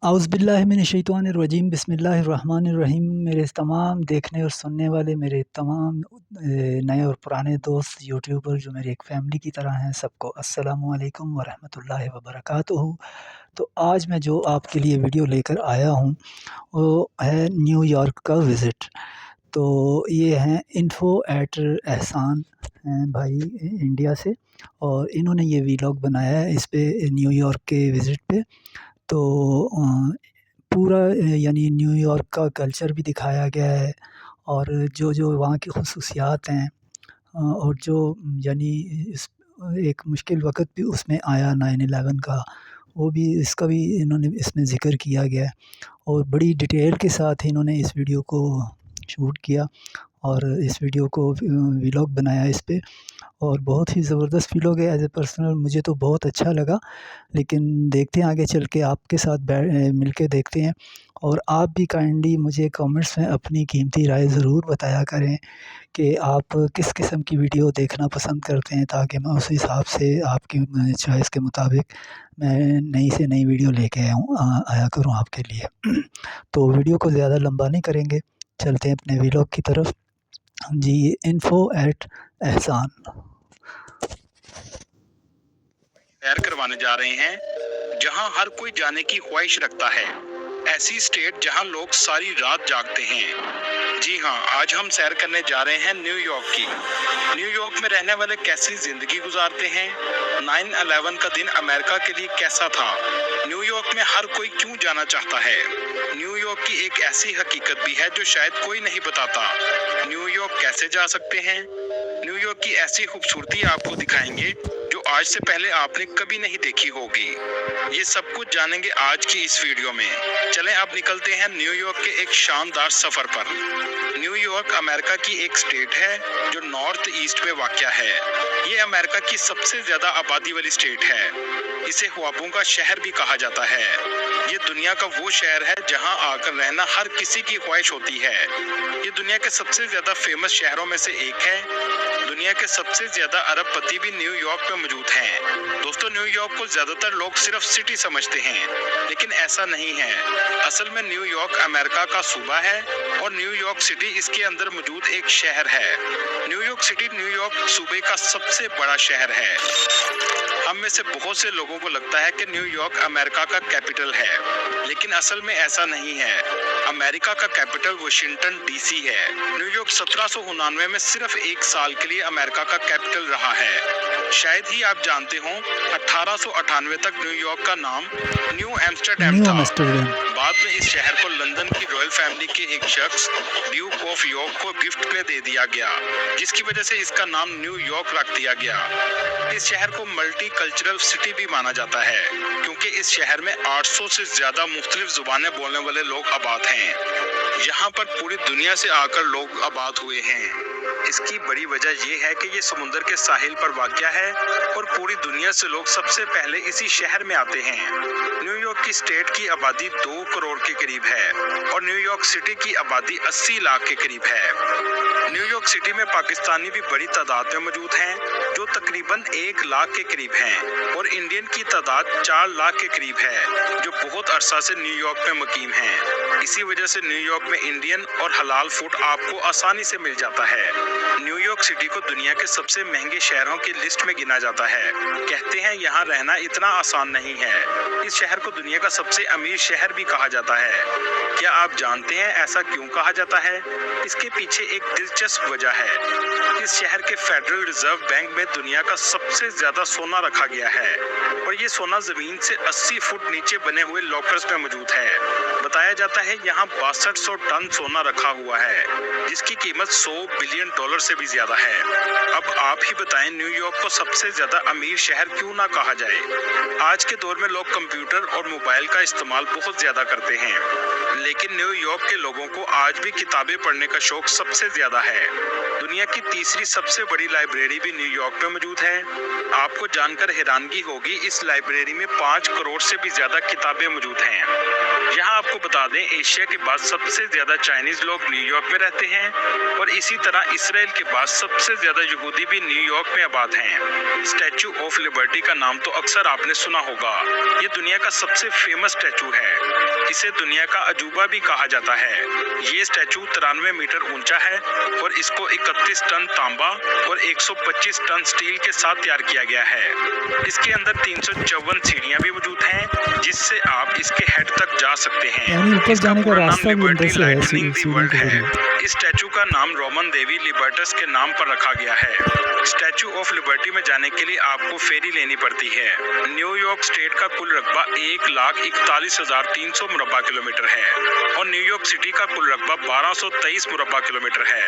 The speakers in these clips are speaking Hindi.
औज़ुबिल्लाहि मिनश-शैतानिर-रजीम बिस्मिल्लाहिर-रहमानिर-रहीम। मेरे तमाम देखने और सुनने वाले मेरे तमाम नए और पुराने दोस्त यूट्यूबर जो मेरी एक फ़ैमिली की तरह हैं, सबको अस्सलामु अलैकुम व रहमतुल्लाहि व बरकातुहू। तो आज मैं जो आपके लिए वीडियो लेकर आया हूँ, वो है न्यूयॉर्क का विज़िट। तो ये हैं इन्फ़ो एट एहसान हैं भाई इंडिया से, और इन्होंने ये वीलॉग बनाया है इस पे न्यूयॉर्क के विज़िट पे। तो पूरा यानी न्यूयॉर्क का कल्चर भी दिखाया गया है, और जो वहाँ की ख़ुसूसियात हैं, और जो यानी इस एक मुश्किल वक़्त भी उसमें आया 9/11 का, वो भी इसका भी इन्होंने इसमें ज़िक्र किया गया है, और बड़ी डिटेल के साथ इन्होंने इस वीडियो को शूट किया और इस वीडियो को व्लॉग बनाया इस पे। और बहुत ही ज़बरदस्त व्लॉग है। एज़ ए पर्सनल मुझे तो बहुत अच्छा लगा, लेकिन देखते हैं आगे चल के आपके साथ मिल के देखते हैं। और आप भी काइंडली मुझे कमेंट्स में अपनी कीमती राय ज़रूर बताया करें कि आप किस किस्म की वीडियो देखना पसंद करते हैं, ताकि मैं उस हिसाब से आपकी चॉइस के मुताबिक मैं नई से नई वीडियो लेके आया करूँ आपके लिए। तो वीडियो को ज़्यादा लंबा नहीं करेंगे, चलते हैं अपने व्लॉग की तरफ। जी, इन्फ़ो एट एहसान सैर करवाने जा रहे हैं जहां हर कोई जाने की ख्वाहिश रखता है। ऐसी स्टेट जहां लोग सारी रात जागते हैं। जी हां, आज हम सैर करने जा रहे हैं न्यूयॉर्क की। न्यूयॉर्क में रहने वाले कैसी जिंदगी गुजारते हैं, 9/11 का दिन अमेरिका के लिए कैसा था, न्यूयॉर्क में हर कोई क्यों जाना चाहता है। न्यूयॉर्क की एक ऐसी हकीकत भी है जो शायद कोई नहीं बताता। न्यूयॉर्क कैसे जा सकते हैं, न्यूयॉर्क की ऐसी खूबसूरती आपको दिखाएंगे जो आज से पहले आपने कभी नहीं देखी होगी। ये सब कुछ जानेंगे आज की इस वीडियो में। चलें अब निकलते हैं न्यूयॉर्क के एक शानदार सफर पर। न्यूयॉर्क अमेरिका की एक स्टेट है जो नॉर्थ ईस्ट में वाक़या है। ये अमेरिका की सबसे ज्यादा आबादी वाली स्टेट है। इसे ख्वाबों का शहर भी कहा जाता है। ये दुनिया का वो शहर है जहां आकर रहना हर किसी की ख्वाहिश होती है। ये दुनिया के सबसे ज्यादा फेमस शहरों में से एक है। दुनिया के सबसे ज्यादा अरबपति भी न्यूयॉर्क में मौजूद हैं। दोस्तों, न्यूयॉर्क को ज्यादातर लोग सिर्फ सिटी समझते हैं, लेकिन ऐसा नहीं है। असल में न्यूयॉर्क अमेरिका का सूबा है और न्यूयॉर्क सिटी इसके अंदर मौजूद एक शहर है। न्यूयॉर्क सिटी न्यूयॉर्क सूबे का सबसे बड़ा शहर है। हम में से बहुत से लोगों को लगता है कि न्यूयॉर्क अमेरिका का कैपिटल है, लेकिन असल में ऐसा नहीं है। अमेरिका का कैपिटल वाशिंगटन डीसी है। न्यूयॉर्क 1799 में सिर्फ एक साल के लिए अमेरिका का कैपिटल रहा है। शायद ही आप जानते हो, 1898 तक न्यूयॉर्क का नाम न्यू एम्स्टरडैम था। बाद में इस शहर को लंदन की रॉयल फैमिली के एक शख्स ड्यूक ऑफ यॉर्क को गिफ्ट में दे दिया गया, जिसकी वजह से इसका नाम न्यूयॉर्क रख दिया गया। इस शहर को मल्टी कल्चरल सिटी भी माना जाता है, क्योंकि इस शहर में 800 से ज्यादा मुख्तलिफ जुबानें बोलने वाले लोग आबाद हैं। यहाँ पर पूरी दुनिया से आकर लोग आबाद हुए हैं। इसकी बड़ी वजह यह है कि ये समुद्र के साहिल पर वाक़या है और पूरी दुनिया से लोग सबसे पहले इसी शहर में आते हैं। न्यूयॉर्क की स्टेट की आबादी 2 करोड़ के करीब है और न्यूयॉर्क सिटी की आबादी 80 लाख के करीब है। न्यूयॉर्क सिटी में पाकिस्तानी भी बड़ी तादाद में मौजूद हैं, जो तकरीबन 1 लाख के करीब हैं, और इंडियन की तादाद 4 लाख के करीब है, जो बहुत अरसा से न्यूयॉर्क में मुकीम हैं। इसी वजह से न्यूयॉर्क में इंडियन और हलाल फूड आपको आसानी से मिल जाता है। न्यूयॉर्क सिटी को दुनिया के सबसे महंगे शहरों की लिस्ट में गिना जाता है। कहते हैं यहाँ रहना इतना आसान नहीं है। इस शहर को दुनिया का सबसे अमीर शहर भी कहा जाता है। क्या आप जानते हैं ऐसा क्यों कहा जाता है? इसके पीछे एक दिलचस्प वजह है। इस शहर के फेडरल रिजर्व बैंक में दुनिया का सबसे ज्यादा सोना रखा गया है, और ये सोना जमीन से 80 फुट नीचे बने हुए लॉकर्स में मौजूद है। बताया जाता है यहाँ 6200 टन सोना रखा हुआ है, जिसकी कीमत $100 बिलियन से भी ज्यादा है। अब आप ही बताएं, न्यूयॉर्क को सबसे ज्यादा अमीर शहर क्यों ना कहा जाए? आज के दौर में लोग कंप्यूटर और मोबाइल का इस्तेमाल बहुत ज्यादा करते हैं, लेकिन न्यूयॉर्क के लोगों को आज भी किताबें पढ़ने का शौक सबसे ज्यादा है। दुनिया की तीसरी दूसरी सबसे बड़ी लाइब्रेरी भी न्यूयॉर्क में मौजूद है। आपको जानकर हैरानगी होगी, इस लाइब्रेरी में 5 करोड़ से भी ज्यादा किताबें मौजूद हैं। यहाँ आपको बता दें, एशिया के बाद सबसे ज्यादा चाइनीज लोग न्यूयॉर्क में रहते हैं और इसी तरह इसराइल के बाद सबसे ज्यादा यहूदी भी न्यूयॉर्क में आबाद हैं। स्टैचू ऑफ लिबर्टी का नाम तो अक्सर आपने सुना होगा। ये दुनिया का सबसे फेमस स्टैचू है। इसे दुनिया का अजूबा भी कहा जाता है। ये स्टैचू 93 मीटर ऊंचा है और इसको 31 टन तांबा और 125 टन स्टील के साथ तैयार किया गया है। इसके अंदर 354 सीढ़ियां भी मौजूद हैं, जिससे आप इसके हेड तक जा सकते हैं। यानी ऊपर इसका जाने का पूरा नाम रास्ता भी अंदर लिबर्टी से है, लाइटनिंग दी सीढ़ी वर्ल्ड के है। जरिए। इस स्टैचू का नाम रोमन देवी लिबर्टस के नाम पर रखा गया है। स्टैचू ऑफ लिबर्टी में जाने के लिए आपको फेरी लेनी पड़ती है। न्यूयॉर्क स्टेट का कुल रकबा 1,41,300 मुरब्बा किलोमीटर है और न्यूयॉर्क सिटी का कुल रकबा 1223 मुरब्बा किलोमीटर है।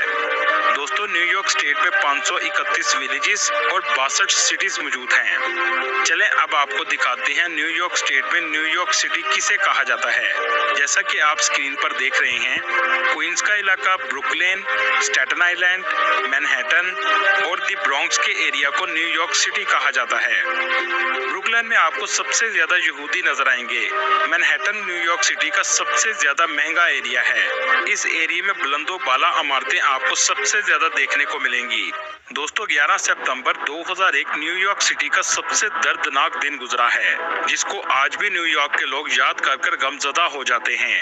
दोस्तों, न्यूयॉर्क स्टेट में 531 विलेजेस और 62 सिटीज मौजूद हैं। चलें अब आपको दिखाते हैं न्यूयॉर्क स्टेट में न्यूयॉर्क सिटी किसे कहा जाता है। जैसा कि आप स्क्रीन पर देख रहे हैं, क्वींस का इलाका, ब्रुकलिन, स्टैटन आइलैंड, मैनहट्टन और दी ब्रॉन्क्स के एरिया को न्यूयॉर्क सिटी कहा जाता है। ब्रुकलिन में आपको सबसे ज्यादा यहूदी नजर आएंगे। मैनहट्टन न्यूयॉर्क सिटी का सबसे ज्यादा महंगा एरिया है। इस एरिया में बुलंदो बाला इमारतें आपको सबसे ज्यादा देखने को मिलेंगी। दोस्तों, 11 सितंबर 2001 न्यूयॉर्क सिटी का सबसे दर्दनाक दिन गुजरा है, जिसको आज भी न्यूयॉर्क के लोग याद कर गमजदा हो जाते हैं।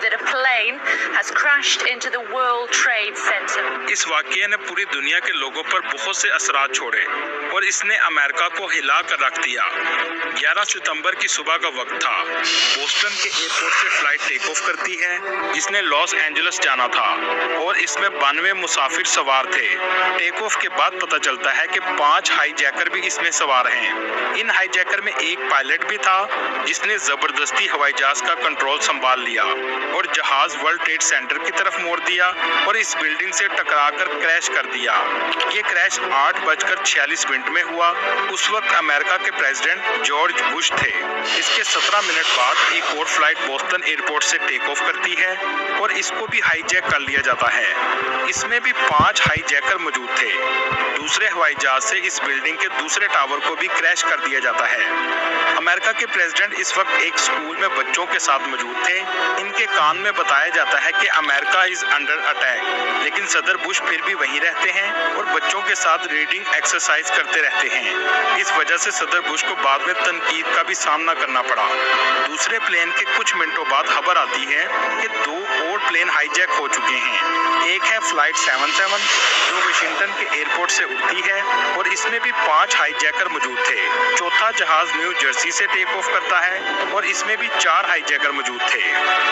That a plane has crashed into the World Trade Center. इस वाकये ने पूरी दुनिया के लोगों पर बहुत से असरात छोड़े और इसने अमेरिका को हिला कर रख दिया। 11 सितंबर की सुबह का वक्त था। बोस्टन के एयरपोर्ट से फ्लाइट टेक ऑफ करती है, जिसने लॉस एंजलिस जाना था और इसमें 92 मुसाफिर सवार थे। टेक ऑफ के बाद पता चलता है कि 5 हाईजैकर भी इसमें सवार हैं। इन हाईजैकर में एक पायलट भी था, जिसने जबरदस्ती हवाई जहाज का कंट्रोल संभाल लिया और जहाज वर्ल्ड ट्रेड सेंटर की तरफ मोड़ दिया और इस बिल्डिंग से टकराकर क्रैश कर दिया। ये क्रैश 8:46 में हुआ। उस वक्त अमेरिका के प्रेसिडेंट जॉर्ज बुश थे। इसके 17 मिनट बाद एक और फ्लाइट बोस्टन एयरपोर्ट से टेक ऑफ करती है और इसको भी हाईजैक कर लिया जाता है। इसमें भी 5 हाईजैकर मौजूद थे। दूसरे हवाई जहाज से इस बिल्डिंग के दूसरे टावर को भी क्रैश कर दिया जाता है। अमेरिका के प्रेसिडेंट इस वक्त एक स्कूल में बच्चों के साथ मौजूद थे। इनके कान में बताया जाता है कि अमेरिका इज अंडर अटैक, लेकिन सदर बुश फिर भी वहीं रहते हैं और बच्चों के साथ रीडिंग एक्सरसाइज करते रहते हैं। इस वजह से सदर बुश को बाद में तनकीद का भी सामना करना पड़ा। दूसरे प्लेन के कुछ मिनटों बाद खबर आती है कि 2 और प्लेन हाईजैक हो चुके हैं। एक है फ्लाइट 77 जो वाशिंगटन के एयरपोर्ट से उड़ती है और इसमें भी 5 हाईजैकर मौजूद थे। चौथा जहाज न्यू जर्सी से टेक ऑफ करता है और इसमें भी 4 हाईजैकर मौजूद थे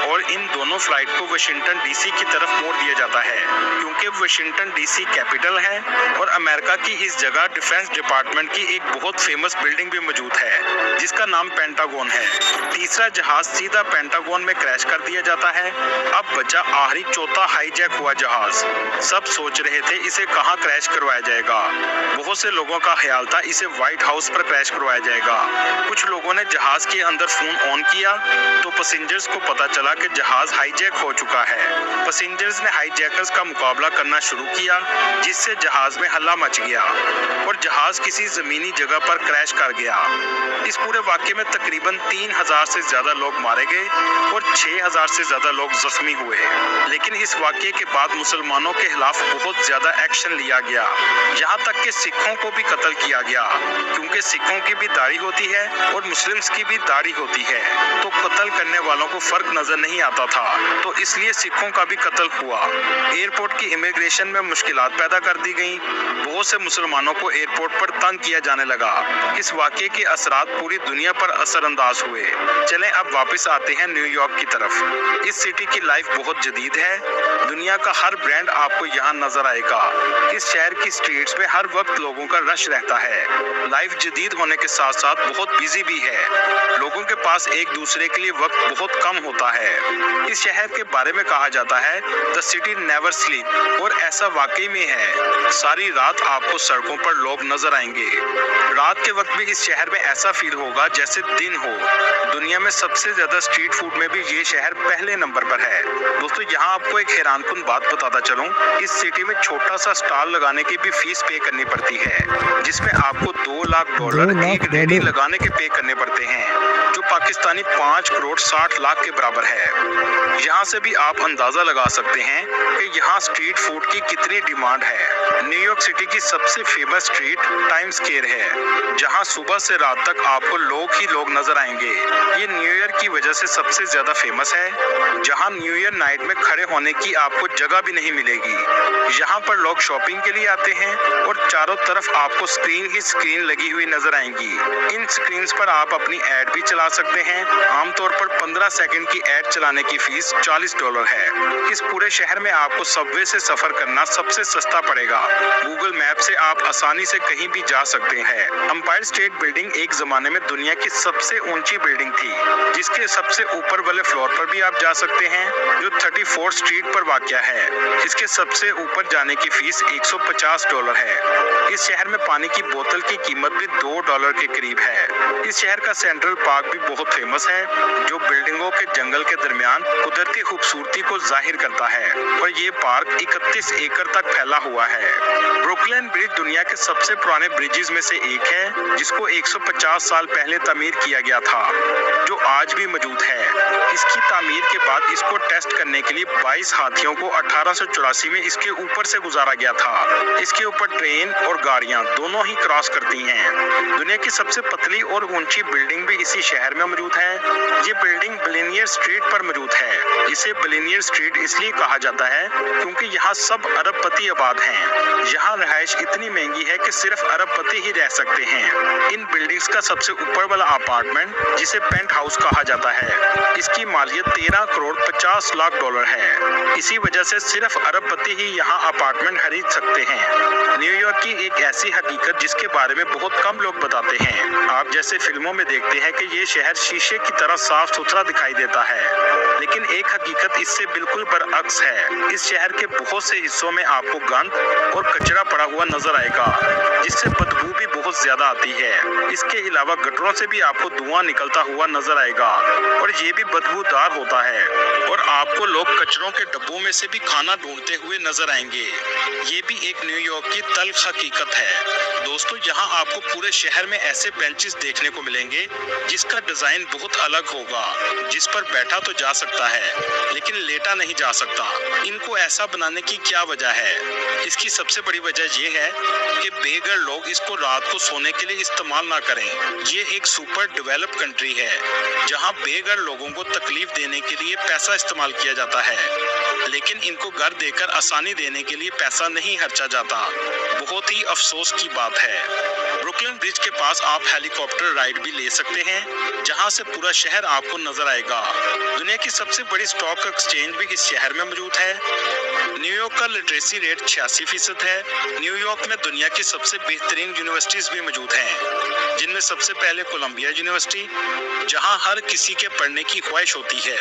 और इन दोनों फ्लाइट को वाशिंगटन डीसी की तरफ मोड़ दिया जाता है, क्योंकि वाशिंगटन डीसी कैपिटल है और अमेरिका की इस जगह डिफेंस डिपार्टमेंट की एक बहुत फेमस बिल्डिंग भी मौजूद है, जिसका नाम पेंटागन है। तीसरा जहाज सीधा पेंटागन में क्रैश कर दिया जाता है। अब बचा आखिरी चौथा हाईजैक हुआ जहाज। सब सोच रहे थे इसे कहां क्रैश करवाया जाएगा। बहुत से लोगों का ख्याल था इसे व्हाइट हाउस पर क्रैश करवाया जाएगा। कुछ लोगों ने जहाज के अंदर फोन ऑन किया तो पैसेंजर्स को पता चला कि जहाज हाईजैक हो चुका है। पैसेंजर्स ने हाईजैकर्स का मुकाबला करना शुरू किया, जिससे जहाज में हल्ला मच गया और जहाज किसी जमीनी जगह पर क्रैश कर गया। इस पूरे वाकये में तकरीबन 3000 से ज्यादा लोग मारे गए और 6000 से ज्यादा लोग जख्मी हुए। लेकिन इस वाकये के बाद मुसलमानों के खिलाफ बहुत ज्यादा एक्शन लिया गया। यहाँ तक कि सिखों को भी कत्ल किया गया, क्योंकि सिखों की भी दाढ़ी होती है और मुस्लिम्स की भी दाढ़ी होती है, तो कत्ल करने वालों को फर्क नजर नहीं आता था, तो इसलिए सिखों का भी कत्ल हुआ। एयरपोर्ट की इमिग्रेशन में मुश्किलात पैदा कर दी गई। बहुत से मुसलमानों को एयरपोर्ट पर तंग किया जाने लगा। इस वाकये के असरात पूरी दुनिया पर असरअंदाज हुए। चलें अब वापस आते हैं न्यूयॉर्क की तरफ। इस सिटी की लाइफ बहुत जदीद है। दुनिया का हर ब्रांड आपको यहाँ नजर आएगा। इस शहर की स्ट्रीट्स में हर वक्त लोगों का रश रहता है। लाइफ जदीद होने के साथ साथ बहुत बिजी भी है। लोगों के पास एक दूसरे के लिए वक्त बहुत कम होता है। इस शहर के बारे में कहा जाता है द सिटी नेवर स्लीप, और ऐसा वाकई में है, सारी रात आपको सड़कों पर लोग नजर आएंगे। रात के वक्त भी इस शहर में ऐसा फील होगा जैसे दिन हो। दुनिया में सबसे ज्यादा स्ट्रीट फूड में भी ये शहर पहले नंबर पर है। दोस्तों, यहाँ आपको एक हैरानकुन बात बताता चलूं, इस सिटी में छोटा सा स्टॉल लगाने की भी फीस पे करनी पड़ती है, जिसमें आपको $2 लाख एक रेडी लगाने के पे करने पड़ते हैं, जो पाकिस्तानी 5 करोड़ 60 लाख के बराबर है। यहाँ से भी आप अंदाजा लगा सकते हैं कि यहाँ स्ट्रीट फूड की कितनी डिमांड है। न्यूयॉर्क सिटी की सबसे फेमस स्ट्रीट टाइम्स स्क्वायर है, जहाँ सुबह से रात तक आपको लोग ही लोग नजर आएंगे। ये न्यू ईयर की वजह से सबसे ज्यादा फेमस है, जहाँ न्यू ईयर नाइट में खड़े होने की आपको जगह भी नहीं मिलेगी। यहाँ पर लोग शॉपिंग के लिए आते हैं और चारों तरफ आपको स्क्रीन ही स्क्रीन लगी हुई नजर आएंगी। इन स्क्रीन पर आप अपनी एड भी चला सकते हैं। आमतौर पर 15 सेकंड की एड चलाने की फीस $40 है। इस पूरे शहर में आपको सबवे से सफर करना सबसे सस्ता पड़ेगा। गूगल मैप से आप आसानी से कहीं भी जा सकते हैं। एम्पायर स्टेट बिल्डिंग एक जमाने में दुनिया की सबसे ऊंची बिल्डिंग थी, जिसके सबसे ऊपर वाले फ्लोर पर भी आप जा सकते हैं, जो 34th स्ट्रीट पर वाक़या है। इसके सबसे ऊपर जाने की फीस $150 है। इस शहर में पानी की बोतल की कीमत भी $2 के करीब है। इस शहर का सेंट्रल पार्क भी बहुत फेमस है, जो बिल्डिंगों के जंगल के दरमियान कुदरती खूबसूरती को जाहिर करता है, और ये पार्क 31 एकड़ तक फैला हुआ है। ब्रुकलिन ब्रिज दुनिया के सबसे पुराने ब्रिजेस में से एक है, जिसको 150 साल पहले तामीर किया गया था, जो आज भी मौजूद है। इसकी तामीर के बाद इसको टेस्ट करने के लिए 22 हाथियों को 1884 में इसके ऊपर से गुजारा गया था। इसके ऊपर ट्रेन और गाड़ियां दोनों ही क्रॉस करती हैं। दुनिया की सबसे पतली और ऊंची बिल्डिंग भी इसी शहर में मौजूद है। ये बिल्डिंग बिलियनियर स्ट्रीट पर मौजूद है। इसे बिलियनियर स्ट्रीट इसलिए कहा जाता है क्योंकि यहाँ सब अरबपति आबाद हैं। यहाँ रहायश इतनी महंगी है कि सिर्फ अरबपति ही रह सकते हैं। इन बिल्डिंग्स का सबसे ऊपर वाला अपार्टमेंट, जिसे पेंट हाउस कहा जाता है, इसकी मालियत $13 करोड़ 50 लाख है। इसी वजह से सिर्फ अरबपति ही यहाँ अपार्टमेंट खरीद सकते हैं। न्यूयॉर्क की एक ऐसी हकीकत जिसके बारे में बहुत कम लोग बताते हैं। आप जैसे फिल्मों में देखते हैं कि ये शहर शीशे की तरह साफ सुथरा दिखाई देता है, लेकिन एक हकीकत इससे बिल्कुल बरअक्स है। इस शहर के बहुत से हिस्सों में आपको गंद और कचरा पड़ा हुआ नजर आएगा, जिससे बदबू भी बहुत ज्यादा आती है। इसके अलावा गटरों से भी आपको धुआं निकलता हुआ नजर आएगा, और ये भी बदबूदार होता है, और आपको लोग कचरों के डब्बों में से भी खाना ढूंढते हुए नजर आएंगे। ये भी एक न्यूयॉर्क की तल्ख हकीकत है। दोस्तों, यहाँ आपको पूरे शहर में ऐसे बेंचेस देखने को मिलेंगे जिसका डिजाइन बहुत अलग होगा, जिस पर बैठा तो जा सकता है लेकिन लेटा नहीं जा सकता। इनको ऐसा बनाने की क्या वजह है? इसकी सबसे बड़ी वजह यह है कि बेघर लोग इसको रात को सोने के लिए इस्तेमाल ना करें। ये एक सुपर डेवलप कंट्री है, जहाँ बेघर लोगों को तकलीफ देने के लिए पैसा इस्तेमाल किया जाता है, लेकिन इनको घर देकर आसानी देने के लिए पैसा नहीं खर्चा जाता। बहुत ही अफसोस की बात है। ब्रुकलिन ब्रिज के पास आप हेलीकॉप्टर राइड भी ले सकते हैं, जहां से पूरा शहर आपको नजर आएगा। दुनिया की सबसे बड़ी स्टॉक एक्सचेंज भी इस शहर में मौजूद है। न्यूयॉर्क का लिटरेसी रेट 86% है। न्यूयॉर्क में दुनिया की सबसे बेहतरीन यूनिवर्सिटीज भी मौजूद हैं, जिनमें सबसे पहले कोलंबिया यूनिवर्सिटी, जहां हर किसी के पढ़ने की ख्वाहिश होती है।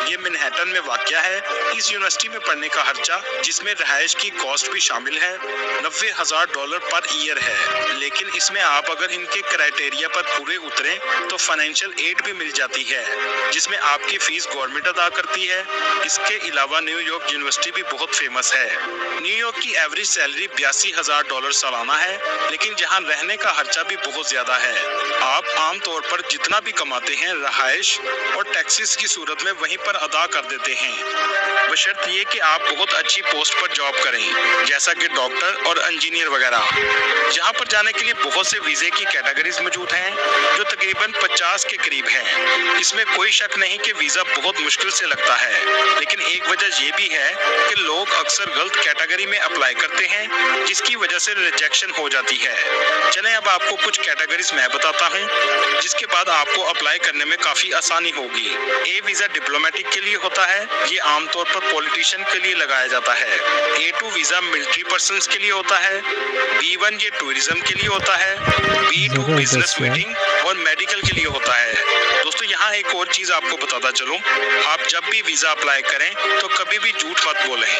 ये मैनहट्टन में वाक़या है। इस यूनिवर्सिटी में पढ़ने का खर्चा, जिसमें रहायश की कॉस्ट भी शामिल है, $90,000 पर ईयर है। लेकिन इसमें आप अगर इनके क्राइटेरिया पर पूरे उतरे तो फाइनेंशियल एड भी मिल जाती है, जिसमें आपकी फीस गवर्नमेंट अदा करती है। इसके अलावा न्यूयॉर्क यूनिवर्सिटी भी बहुत फेमस है। न्यूयॉर्क की एवरेज सैलरी $82,000 सालाना है, लेकिन जहां रहने का खर्चा भी बहुत ज्यादा है। आप आमतौर पर जितना भी कमाते हैं रहायश और टैक्सेस की सूरत में वहीं पर अदा कर देते हैं, बशर्त ये कि आप बहुत अच्छी पोस्ट पर जॉब करें, जैसा कि डॉक्टर और इंजीनियर वगैरह। यहाँ पर जाने के लिए बहुत से वीजे की कैटेगरीज मौजूद हैं, जो तकरीबन 50 के करीब हैं। इसमें कोई शक नहीं कि वीजा बहुत मुश्किल से लगता है, लेकिन एक वजह ये भी है कि लोग अक्सर गलत कैटेगरी में अप्लाई करते हैं, जिसकी वजह से रिजेक्शन हो जाती है। चलें अब आपको कुछ कैटेगरी कैटेगरीज मैं बताता हूँ, जिसके बाद आपको अप्लाई करने में काफी आसानी होगी। ए वीजा डिप्लोमेटिक के लिए होता है, ये आमतौर पर पॉलिटिशियन के लिए लगाया जाता है। A2 वीजा मिलिट्री पर्सन्स के लिए होता है। B1 ये टूरिज्म के लिए होता है। B2 बिजनेस मीटिंग और मेडिकल के लिए होता है। दोस्तों यहाँ एक और चीज आपको बताता चलूं, आप जब भी वीजा अप्लाई करें तो कभी भी झूठ मत बोलें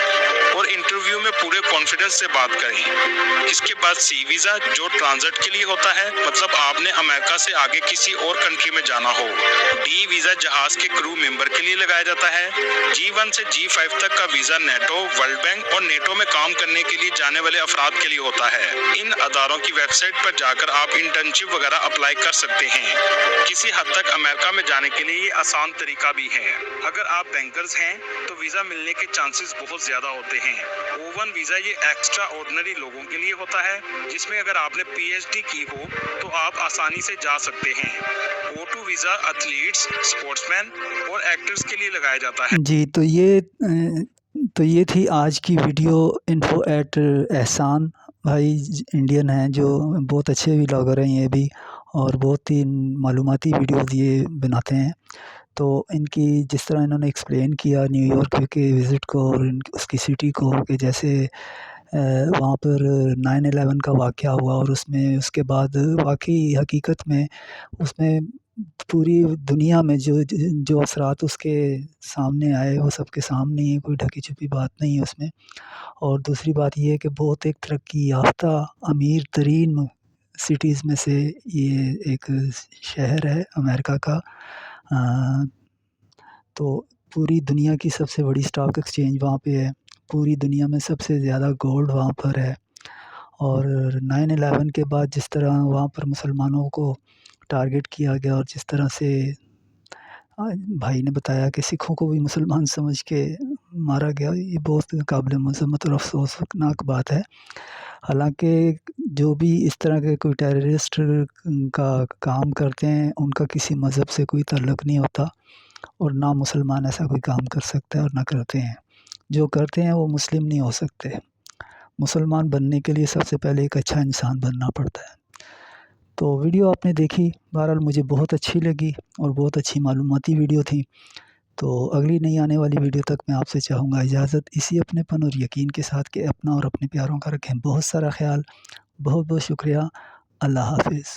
और इंटरव्यू में पूरे कॉन्फिडेंस से बात करें। इसके बाद सी वीजा जो ट्रांजिट के लिए होता है, मतलब आपने अमेरिका से आगे किसी और कंट्री में जाना हो। डी वीजा जहाज के क्रू मेंबर के लिए लगाया जाता है। G1 से G5 तक का वीजा नेटो, वर्ल्ड बैंक और नेटो में काम करने के लिए जाने वाले अफराद के लिए होता है। इन अदारों की वेबसाइट पर जाकर आप इंटर्नशिप वगैरह अप्लाई कर सकते हैं। किसी हद तक अमेरिका में जाने के लिए ये आसान तरीका भी है। अगर आप बैंकर्स हैं तो वीजा मिलने के चांसेस बहुत ज्यादा होते हैं। O1 वीजा ये एक्स्ट्रा ऑर्डिनरी लोगों के लिए होता है, जिसमें अगर आपने PhD की हो तो आप आसानी से जा सकते हैं। O2 वीजा एथलीट्स, स्पोर्ट्समैन और एक्टर्स के लिए लगाया जाता है। जी, तो ये थी आज की वीडियो इन्फो एट एहसान भाई इंडियन हैं, जो बहुत अच्छे व्लॉगर हैं ये भी, और बहुत ही मालूमाती वीडियोज़ ये बनाते हैं। तो इनकी जिस तरह इन्होंने एक्सप्लेन किया न्यूयॉर्क के विज़िट को और उसकी सिटी को, कि जैसे वहाँ पर 9/11 का वाक़या हुआ और उसमें उसके बाद वाक़ई हकीकत में उसमें पूरी दुनिया में जो असरात उसके सामने आए वो सबके सामने ही है, कोई ढकी-छुपी बात नहीं है उसमें। और दूसरी बात ये है कि बहुत एक तरक्की याफ़्ता अमीर तरीन सिटीज़ में से ये एक शहर है अमेरिका का। अ, तो पूरी दुनिया की सबसे बड़ी स्टॉक एक्सचेंज वहाँ पे है। पूरी दुनिया में सबसे ज़्यादा गोल्ड वहाँ पर है। और 9/11 के बाद जिस तरह वहाँ पर मुसलमानों को टारगेट किया गया और जिस तरह से भाई ने बताया कि सिखों को भी मुसलमान समझ के मारा गया, ये बहुत काबिल मज़म्मत और अफ़सोसनाक बात है। हालाँकि जो भी इस तरह के कोई टेररिस्ट का काम करते हैं, उनका किसी मज़हब से कोई ताल्लुक़ नहीं होता और ना मुसलमान ऐसा कोई काम कर सकता है और ना करते हैं। जो करते हैं वो मुस्लिम नहीं हो सकते। मुसलमान बनने के लिए सबसे पहले एक अच्छा इंसान बनना पड़ता है। तो वीडियो आपने देखी, बहरहाल मुझे बहुत अच्छी लगी और बहुत अच्छी मालूमाती वीडियो थी। तो अगली नई आने वाली वीडियो तक मैं आपसे चाहूँगा इजाज़त, इसी अपनेपन और यकीन के साथ कि अपना और अपने प्यारों का रखें बहुत सारा ख़्याल। बहुत-बहुत शुक्रिया। अल्लाह हाफ़िज़।